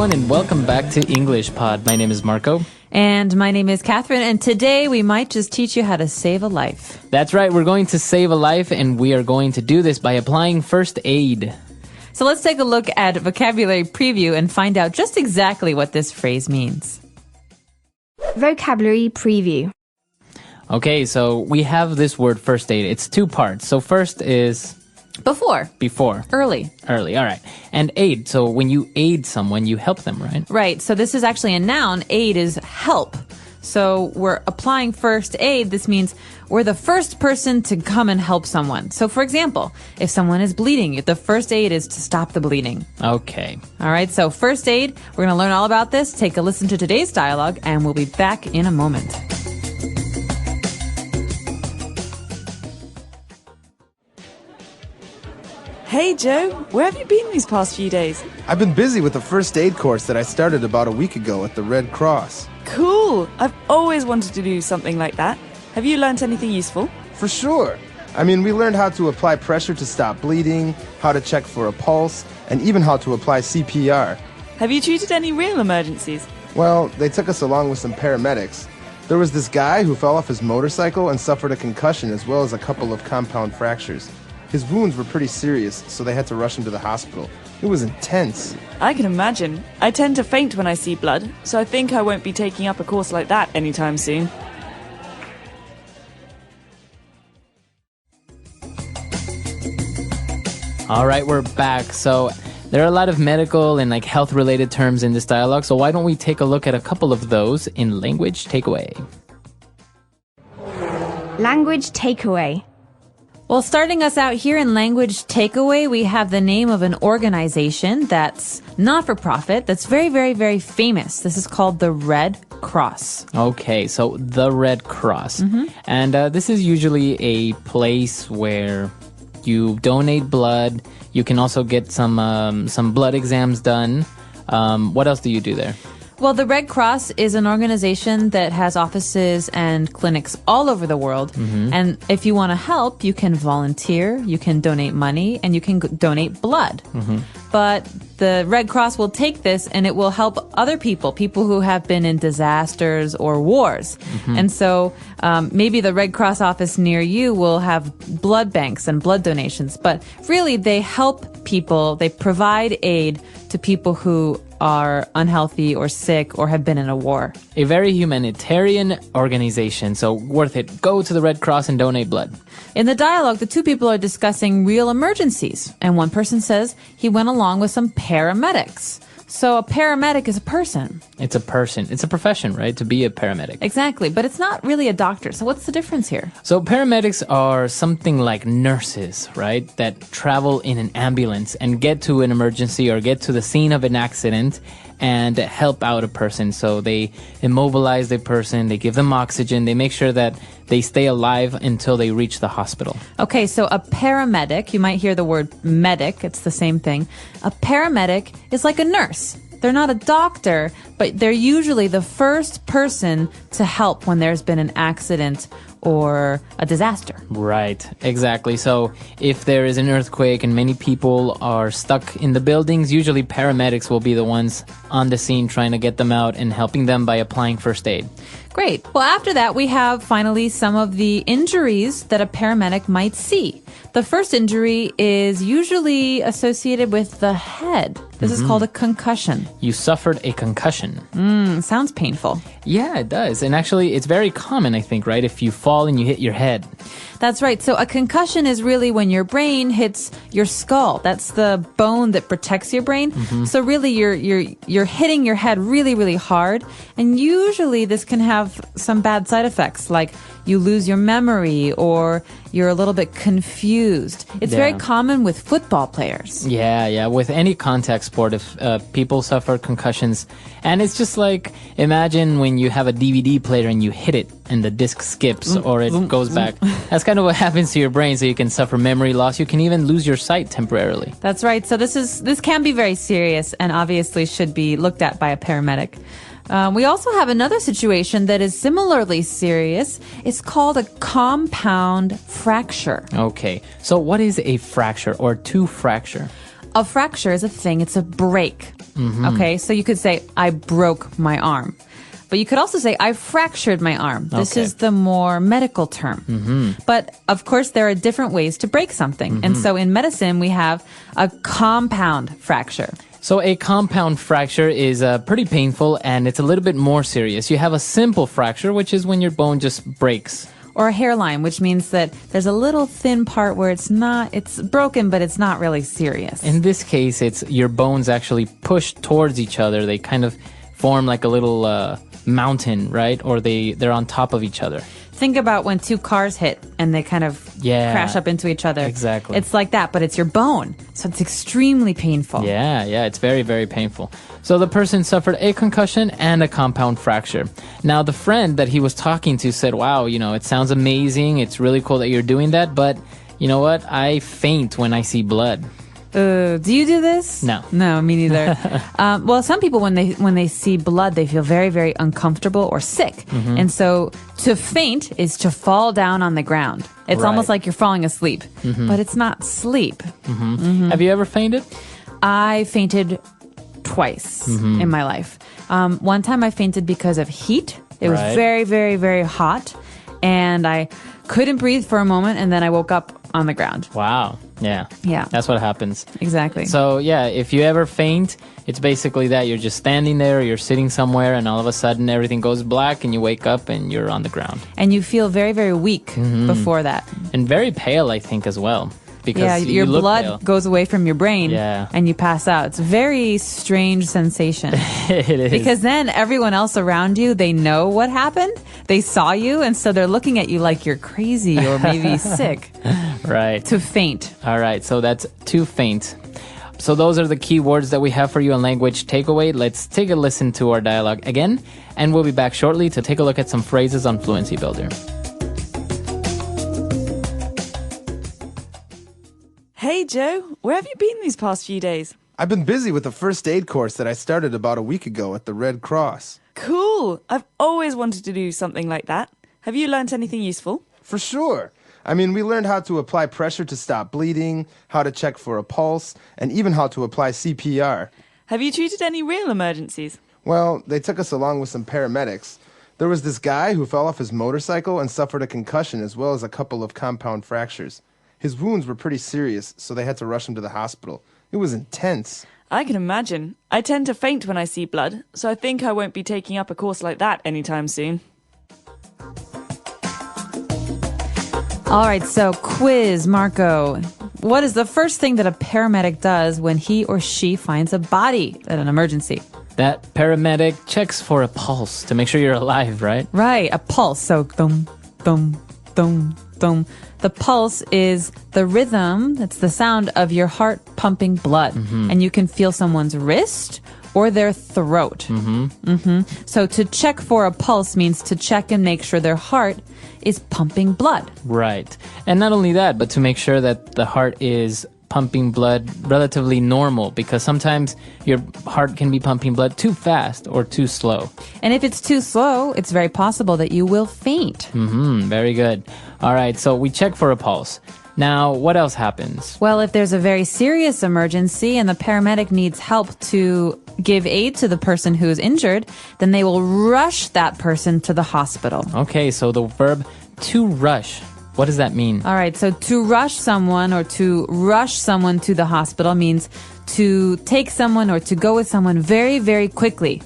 everyone, and welcome back to English Pod. My name is Marco. And my name is Catherine, and today we might just teach you how to save a life. That's right, we're going to save a life, and we are going to do this by applying first aid. So let's take a look at vocabulary preview and find out just exactly what this phrase means. Vocabulary preview. Okay, so we have this word first aid. It's two parts. So first is... Before. Early, all right. And aid, so when you aid someone, you help them, right? Right, so this is actually a noun. Aid is help. So we're applying first aid. This means we're the first person to come and help someone. So for example, if someone is bleeding, the first aid is to stop the bleeding. Okay. All right, so first aid, we're going to learn all about this. Take a listen to today's dialogue, and we'll be back in a moment. Hey Joe, where have you been these past few days? I've been busy with the first aid course that I started about a week ago at the Red Cross. Cool! I've always wanted to do something like that. Have you learnt anything useful? For sure. I mean, we learned how to apply pressure to stop bleeding, how to check for a pulse, and even how to apply CPR. Have you treated any real emergencies? Well, they took us along with some paramedics. There was this guy who fell off his motorcycle and suffered a concussion as well as a couple of compound fractures. His wounds were pretty serious, so they had to rush him to the hospital. It was intense. I can imagine. I tend to faint when I see blood, so I think I won't be taking up a course like that anytime soon. All right, we're back. So there are a lot of medical and health-related terms in this dialogue, so why don't we take a look at a couple of those in Language Takeaway. Language takeaway. Well, starting us out here in Language Takeaway, we have the name of an organization that's not-for-profit, that's very, very, very famous. This is called the Red Cross. Okay, so the Red Cross. And this is usually a place where you donate blood. You can also get some blood exams done. What else do you do there? Well, the Red Cross is an organization that has offices and clinics all over the world. And if you want to help, you can volunteer, you can donate money, and you can donate blood. But the Red Cross will take this and it will help other people who have been in disasters or wars. And so maybe the Red Cross office near you will have blood banks and blood donations. But really, they help people, they provide aid to people who are unhealthy or sick or have been in a war. A very humanitarian organization, so worth it. Go to the Red Cross and donate blood. In the dialogue, the two people are discussing real emergencies, and one person says he went along with some paramedics. So a paramedic is a person. It's a person. It's a profession, right? To be a paramedic. Exactly, but it's not really a doctor. So what's the difference here? So paramedics are something like nurses, right? That travel in an ambulance and get to an emergency or get to the scene of an accident and help out a person. So they immobilize the person, they give them oxygen, they make sure that they stay alive until they reach the hospital. Okay, so a paramedic, you might hear the word medic, it's the same thing. A paramedic is like a nurse. They're not a doctor, but they're usually the first person to help when there's been an accident or a disaster. Right, exactly. So if there is an earthquake and many people are stuck in the buildings, usually paramedics will be the ones on the scene trying to get them out and helping them by applying first aid. Great. Well, after that, we have finally some of the injuries that a paramedic might see. The first injury is usually associated with the head. This is called a concussion. You suffered a concussion. Sounds painful. Yeah, it does. And actually, it's very common, I think, right? If you fall and you hit your head. That's right. So a concussion is really when your brain hits your skull. That's the bone that protects your brain. So really, you're hitting your head really, really hard. And usually this can have some bad side effects, like you lose your memory or you're a little bit confused. It's very common with football players. Yeah. With any contact sport, if people suffer concussions, and it's just like, imagine when you have a DVD player and you hit it and the disc skips or it goes back. That's kind of what happens to your brain. So you can suffer memory loss. You can even lose your sight temporarily. That's right. So this can be very serious and obviously should be looked at by a paramedic. We also have another situation that is similarly serious. It's called a compound fracture. Okay, so what is a fracture or to fracture? A fracture is a thing. It's a break. Okay, so you could say, I broke my arm. But you could also say, I fractured my arm. This Okay. is the more medical term. But of course, there are different ways to break something. And so in medicine, we have a compound fracture. So a compound fracture is pretty painful, and it's a little bit more serious. You have a simple fracture, which is when your bone just breaks. Or a hairline, which means that there's a little thin part where it's broken, but it's not really serious. In this case, it's your bones actually push towards each other. They kind of form like a little mountain, right? Or they're on top of each other. Think about when two cars hit and they kind of crash up into each other. Exactly. It's like that, but it's your bone. So it's extremely painful. Yeah, it's very, very painful. So the person suffered a concussion and a compound fracture. Now, the friend that he was talking to said, wow, it sounds amazing. It's really cool that you're doing that. But you know what? I faint when I see blood. Do you do this? No. No, me neither. Well, some people, when they see blood, they feel very, very uncomfortable or sick. And so to faint is to fall down on the ground. It's Right. almost like you're falling asleep, but it's not sleep. Have you ever fainted? I fainted twice in my life. One time I fainted because of heat. It was Right. very, very, very hot. And I couldn't breathe for a moment, and then I woke up on the ground. Wow. Yeah. Yeah. That's what happens. Exactly. So, yeah, if you ever faint, it's basically that you're just standing there, you're sitting somewhere, and all of a sudden everything goes black, and you wake up and you're on the ground. And you feel very, very weak before that. And very pale, I think, as well. Because Your you look blood pale. goes away from your brain Yeah. and you pass out. It's a very strange sensation. It is. Because then everyone else around you, they know what happened. They saw you, and so they're looking at you like you're crazy or maybe sick. Right. To faint. All right, so that's to faint. So those are the key words that we have for you on Language Takeaway. Let's take a listen to our dialogue again, and we'll be back shortly to take a look at some phrases on Fluency Builder. Hey, Joe, where have you been these past few days? I've been busy with the first aid course that I started about a week ago at the Red Cross. Cool. I've always wanted to do something like that. Have you learnt anything useful? For sure. I mean, we learned how to apply pressure to stop bleeding, how to check for a pulse, and even how to apply CPR. Have you treated any real emergencies? Well, they took us along with some paramedics. There was this guy who fell off his motorcycle and suffered a concussion as well as a couple of compound fractures. His wounds were pretty serious, so they had to rush him to the hospital. It was intense. I can imagine. I tend to faint when I see blood, so I think I won't be taking up a course like that anytime soon. All right, so quiz, Marco. What is the first thing that a paramedic does when he or she finds a body at an emergency? That paramedic checks for a pulse to make sure you're alive, right? Right, a pulse. So, thum, thum, thum, thum. The pulse is the rhythm, that's the sound of your heart pumping blood. And you can feel someone's wrist or their throat. So to check for a pulse means to check and make sure their heart is pumping blood. Right. And not only that, but to make sure that the heart is pumping blood relatively normal, because sometimes your heart can be pumping blood too fast or too slow. And if it's too slow, it's very possible that you will faint. Very good. All right, so we check for a pulse. Now, what else happens? Well, if there's a very serious emergency and the paramedic needs help to give aid to the person who is injured, then they will rush that person to the hospital. Okay, so the verb to rush. What does that mean? All right, so to rush someone or to rush someone to the hospital means to take someone or to go with someone very, very quickly.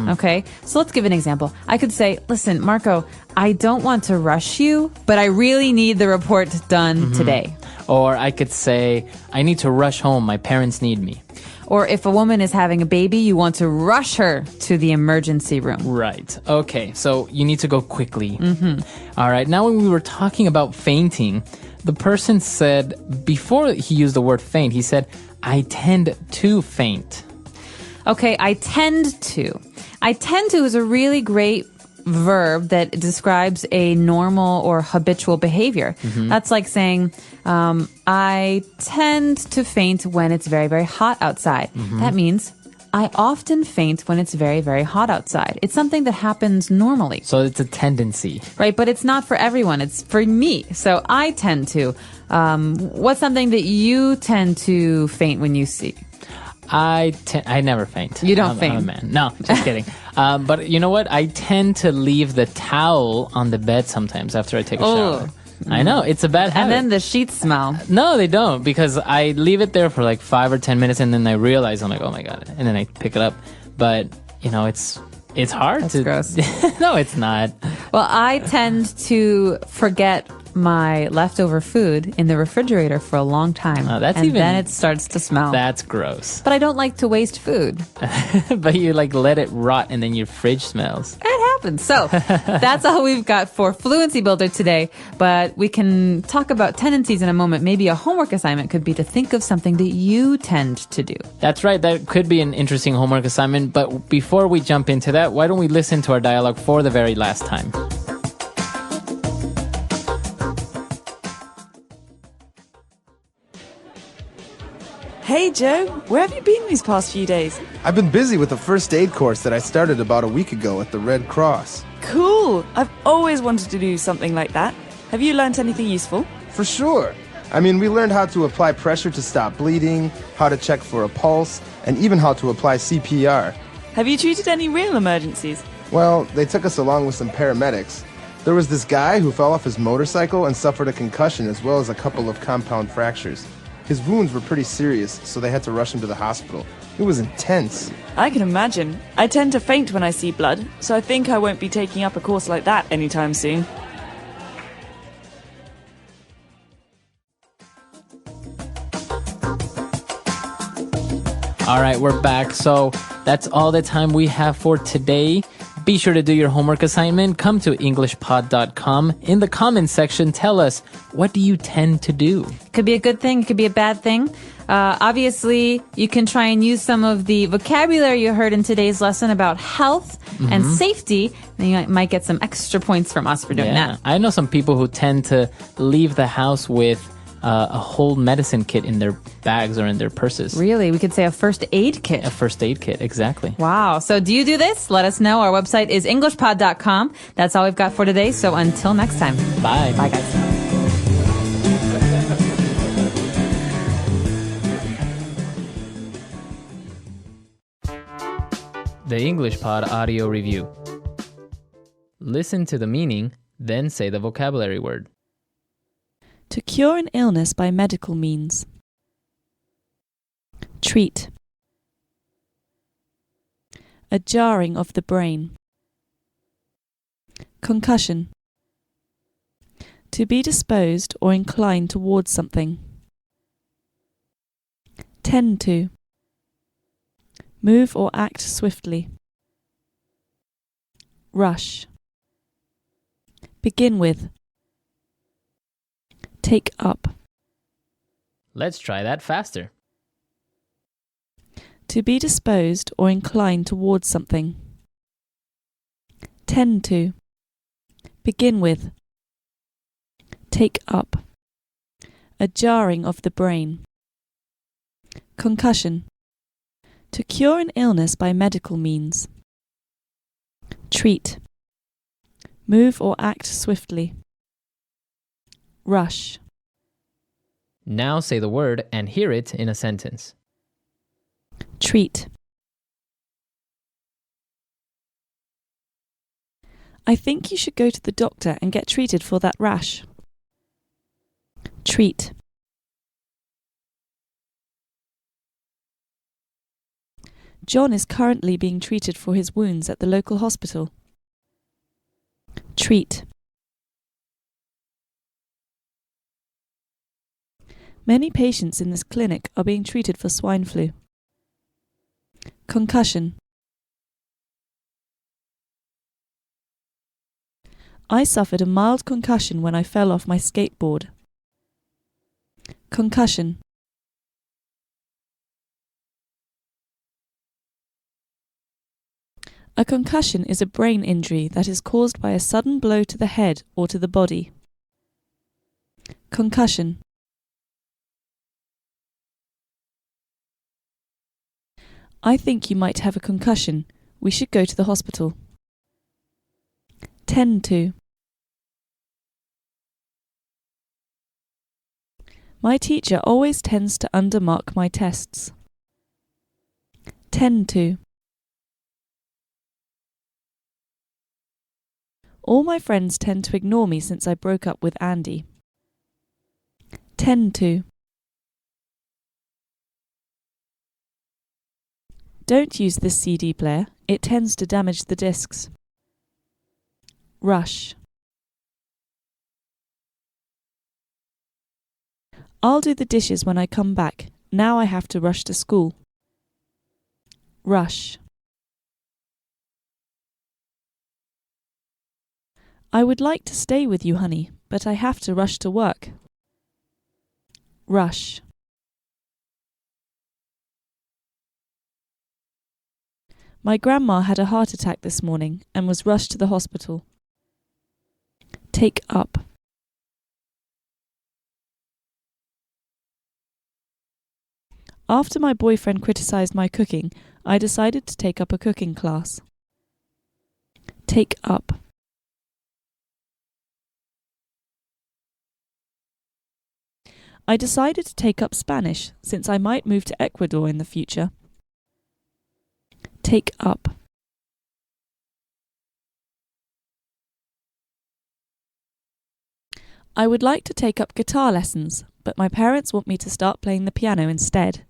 Okay, so let's give an example. I could say, listen, Marco, I don't want to rush you, but I really need the report done today. Or I could say, I need to rush home. My parents need me. Or if a woman is having a baby, you want to rush her to the emergency room. Right. Okay, so you need to go quickly. All right, now when we were talking about fainting, the person said, before he used the word faint, he said, I tend to faint. Okay, I tend to. I tend to is a really great verb that describes a normal or habitual behavior. That's like saying, I tend to faint when it's very, very hot outside. That means I often faint when it's very, very hot outside. It's something that happens normally. So it's a tendency. Right, but it's not for everyone. It's for me. So I tend to. What's something that you tend to faint when you see? I never faint. You don't I'm a faint. man. No, just kidding. But you know what? I tend to leave the towel on the bed sometimes after I take a shower. I know, it's a bad habit. And then the sheets smell. No, they don't, because I leave it there for like 5 or 10 minutes and then I realize, I'm like, oh my God. And then I pick it up. But, you know, it's hard That's to... gross. No, it's not. Well, I tend to forget my leftover food in the refrigerator for a long time. Oh, that's and even- then it starts to smell. That's gross. But I don't like to waste food. But you like let it rot and then your fridge smells. It happens. So that's all we've got for Fluency Builder today. But we can talk about tendencies in a moment. Maybe a homework assignment could be to think of something that you tend to do. That's right. That could be an interesting homework assignment. But before we jump into that, why don't we listen to our dialogue for the very last time? Hey Joe, where have you been these past few days? I've been busy with a first aid course that I started about a week ago at the Red Cross. Cool! I've always wanted to do something like that. Have you learnt anything useful? For sure. I mean, we learned how to apply pressure to stop bleeding, how to check for a pulse, and even how to apply CPR. Have you treated any real emergencies? Well, they took us along with some paramedics. There was this guy who fell off his motorcycle and suffered a concussion as well as a couple of compound fractures. His wounds were pretty serious, so they had to rush him to the hospital. It was intense. I can imagine. I tend to faint when I see blood, so I think I won't be taking up a course like that anytime soon. All right, we're back. So that's all the time we have for today. Be sure to do your homework assignment. Come to EnglishPod.com. In the comments section, tell us, what do you tend to do? Could be a good thing. It could be a bad thing. Obviously, you can try and use some of the vocabulary you heard in today's lesson about health and safety. And you might get some extra points from us for doing that. I know some people who tend to leave the house with a whole medicine kit in their bags or in their purses. Really? We could say a first aid kit. A first aid kit, exactly. Wow. So do you do this? Let us know. Our website is EnglishPod.com. That's all we've got for today. So until next time. Bye. Bye, guys. The English Pod Audio Review. Listen to the meaning, then say the vocabulary word. To cure an illness by medical means. Treat. A jarring of the brain. Concussion. To be disposed or inclined towards something. Tend to. Move or act swiftly. Rush. Begin with. Take up. Let's try that faster. To be disposed or inclined towards something. Tend to. Begin with. Take up. A jarring of the brain. Concussion. To cure an illness by medical means. Treat. Move or act swiftly. Rush. Now say the word and hear it in a sentence. Treat. I think you should go to the doctor and get treated for that rash. Treat. John is currently being treated for his wounds at the local hospital. Treat. Many patients in this clinic are being treated for swine flu. Concussion. I suffered a mild concussion when I fell off my skateboard. Concussion. A concussion is a brain injury that is caused by a sudden blow to the head or to the body. Concussion. I think you might have a concussion. We should go to the hospital. Tend to. My teacher always tends to undermark my tests. Tend to. All my friends tend to ignore me since I broke up with Andy. Tend to. Don't use this CD player, it tends to damage the discs. Rush. I'll do the dishes when I come back. Now I have to rush to school. Rush. I would like to stay with you, honey, but I have to rush to work. Rush. My grandma had a heart attack this morning and was rushed to the hospital. Take up. After my boyfriend criticized my cooking, I decided to take up a cooking class. Take up. I decided to take up Spanish since I might move to Ecuador in the future. Take up. I would like to take up guitar lessons, but my parents want me to start playing the piano instead.